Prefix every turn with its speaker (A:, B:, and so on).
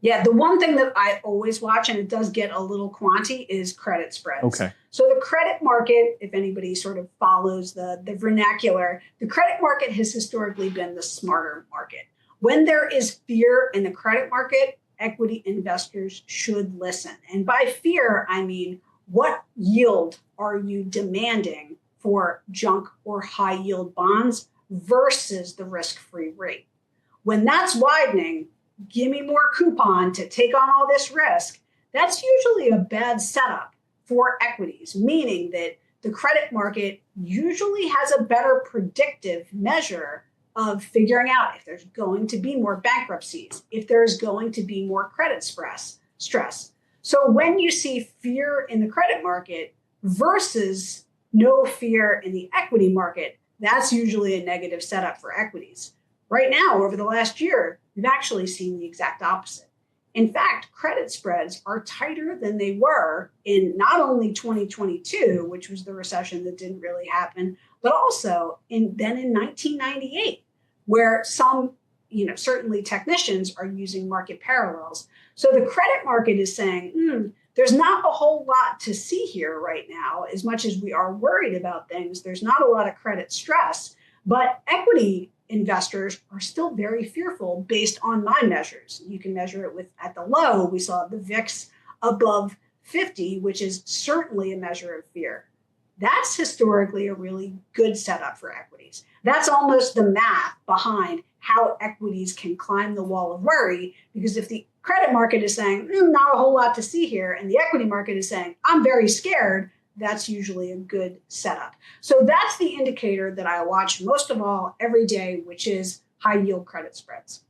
A: Yeah, the one thing that I always watch, and it does get a little quanty, is credit spreads.
B: Okay.
A: So the credit market, if anybody sort of follows the vernacular, the credit market has historically been the smarter market. When there is fear in the credit market, equity investors should listen. And by fear, I mean, what yield are you demanding for junk or high yield bonds versus the risk-free rate? When that's widening, give me more coupon to take on all this risk, that's usually a bad setup for equities, meaning that the credit market usually has a better predictive measure of figuring out if there's going to be more bankruptcies, if there's going to be more credit stress. So when you see fear in the credit market versus no fear in the equity market, that's usually a negative setup for equities. Right now, over the last year, we've actually seen the exact opposite. In fact, credit spreads are tighter than they were in not only 2022, which was the recession that didn't really happen, but also in 1998, where some, certainly technicians are using market parallels. So the credit market is saying, there's not a whole lot to see here right now. As much as we are worried about things, there's not a lot of credit stress, but equity investors are still very fearful based on my measures. You can measure it with, at the low, we saw the VIX above 50, which is certainly a measure of fear. That's historically a really good setup for equities. That's almost the math behind how equities can climb the wall of worry, because if the credit market is saying, not a whole lot to see here, and the equity market is saying, I'm very scared, that's usually a good setup. So that's the indicator that I watch most of all every day, which is high yield credit spreads.